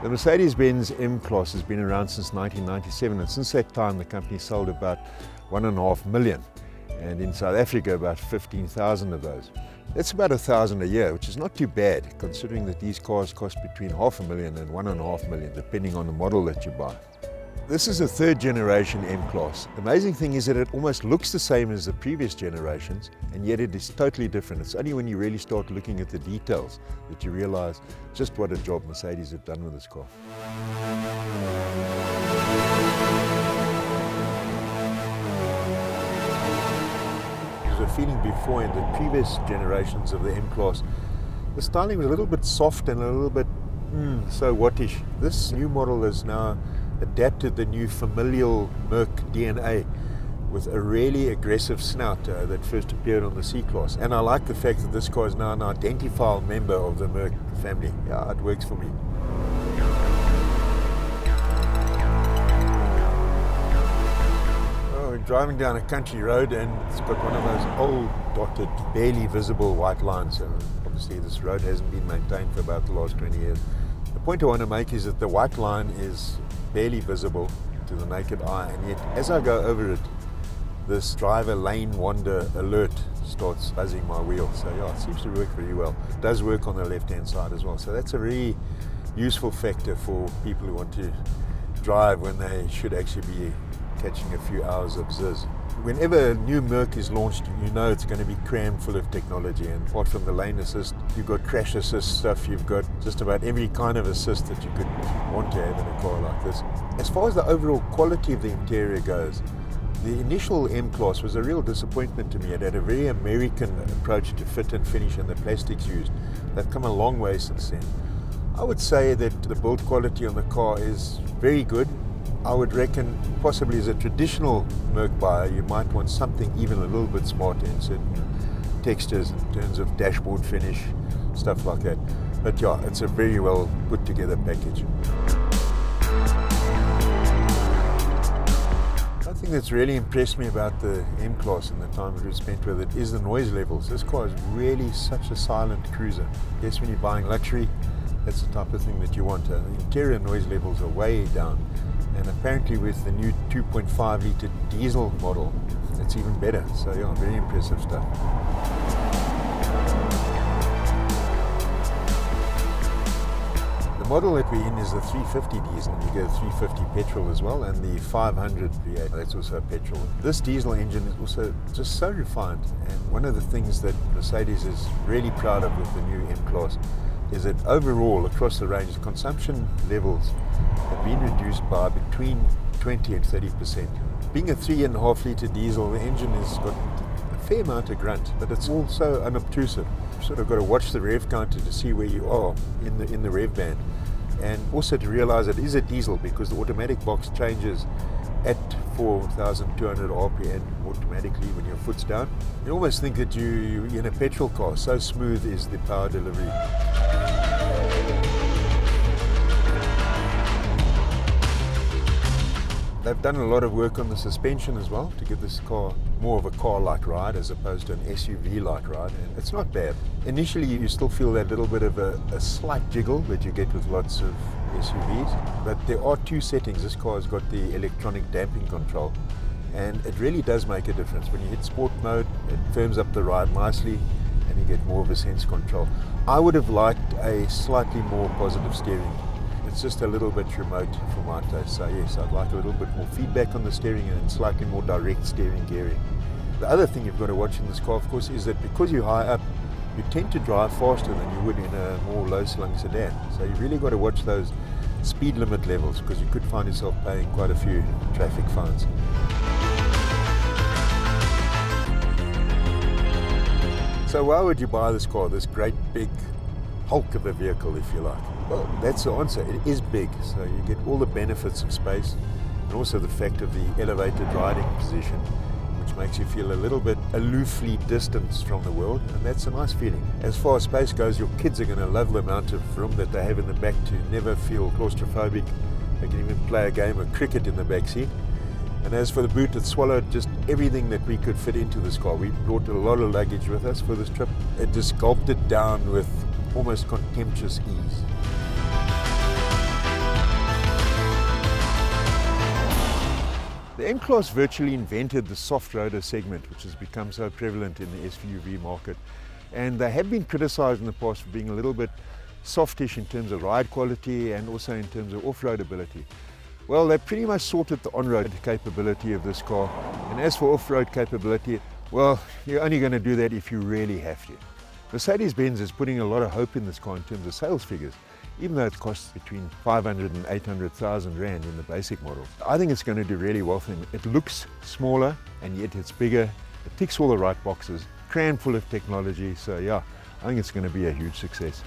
The Mercedes-Benz M-Class has been around since 1997, and since that time the company sold about 1.5 million, and in South Africa about 15,000 of those. That's about 1,000 a year, which is not too bad considering that these cars cost between $500,000 and $1.5 million depending on the model that you buy. This is a third generation M-Class. The amazing thing is that it almost looks the same as the previous generations, and yet it is totally different. It's only when you really start looking at the details that you realize just what a job Mercedes have done with this car. There was a feeling before in the previous generations of the M-Class, the styling was a little bit soft and a little bit so whattish. This new model is now adapted the new familial Merc DNA with a really aggressive snout that first appeared on the C-Class. And I like the fact that this car is now an identifiable member of the Merc family. Yeah, it works for me. Oh, we're driving down a country road and it's got one of those old dotted, barely visible white lines. Obviously this road hasn't been maintained for about the last 20 years. The point I want to make is that the white line is barely visible to the naked eye, and yet as I go over it, this driver lane wander alert starts buzzing my wheel. So yeah, it seems to work very well. It does work on the left-hand side as well. So that's a really useful factor for people who want to drive when they should actually be catching a few hours of zizz. Whenever a new Merc is launched, you know it's going to be crammed full of technology, and apart from the lane assist, you've got crash assist stuff, you've got just about every kind of assist that you could want to have in a car like this. As far as the overall quality of the interior goes, the initial M-Class was a real disappointment to me. It had a very American approach to fit and finish and the plastics used. They've come a long way since then. I would say that the build quality on the car is very good. I would reckon possibly as a traditional Merc buyer, you might want something even a little bit smarter in certain textures in terms of dashboard finish, stuff like that. But yeah, it's a very well put together package. One thing that's really impressed me about the M-Class and the time we've spent with it is the noise levels. This car is really such a silent cruiser. Yes, when you're buying luxury, that's the type of thing that you want. The interior noise levels are way down. And apparently with the new 2.5 litre diesel model, it's even better. So yeah, very impressive stuff. The model that we're in is the 350 diesel. You get a 350 petrol as well, and the 500 V8, that's also a petrol. This diesel engine is also just so refined, and one of the things that Mercedes is really proud of with the new M-Class is that overall, across the range, the consumption levels have been reduced by between 20 and 30%. Being a 3.5 litre diesel, the engine has got a fair amount of grunt, but it's also unobtrusive. You've sort of got to watch the rev counter to see where you are in the rev band, and also to realize it is a diesel because the automatic box changes at 4,200 RPM automatically when your foot's down. You almost think that you're in a petrol car, so smooth is the power delivery. They've done a lot of work on the suspension as well to give this car more of a car-like ride as opposed to an SUV-like ride, and it's not bad. Initially you still feel that little bit of a slight jiggle that you get with lots of SUVs, but there are two settings. This car has got the electronic damping control, and it really does make a difference. When you hit sport mode, it firms up the ride nicely and you get more of a sense control. I would have liked a slightly more positive steering. It's just a little bit remote for my taste, so yes, I'd like a little bit more feedback on the steering and slightly more direct steering gearing. The other thing you've got to watch in this car, of course, is that because you're high up, you tend to drive faster than you would in a more low-slung sedan. So you've really got to watch those speed limit levels because you could find yourself paying quite a few traffic fines. So why would you buy this car, this great big hulk of a vehicle, if you like? Well, that's the answer. It is big, so you get all the benefits of space and also the fact of the elevated riding position, which makes you feel a little bit aloofly distanced from the world, and that's a nice feeling. As far as space goes, your kids are going to love the amount of room that they have in the back to never feel claustrophobic. They can even play a game of cricket in the back seat. And as for the boot, it swallowed just everything that we could fit into this car. We brought a lot of luggage with us for this trip. It just gulped it down with almost contemptuous ease. The M-Class virtually invented the soft roader segment, which has become so prevalent in the SUV market. And they have been criticized in the past for being a little bit softish in terms of ride quality and also in terms of off-road ability. Well, they pretty much sorted the on-road capability of this car. And as for off-road capability, well, you're only going to do that if you really have to. Mercedes-Benz is putting a lot of hope in this car in terms of sales figures, even though it costs between 500 and 800,000 Rand in the basic model. I think it's going to do really well for them. It looks smaller and yet it's bigger. It ticks all the right boxes, crammed full of technology. So yeah, I think it's going to be a huge success.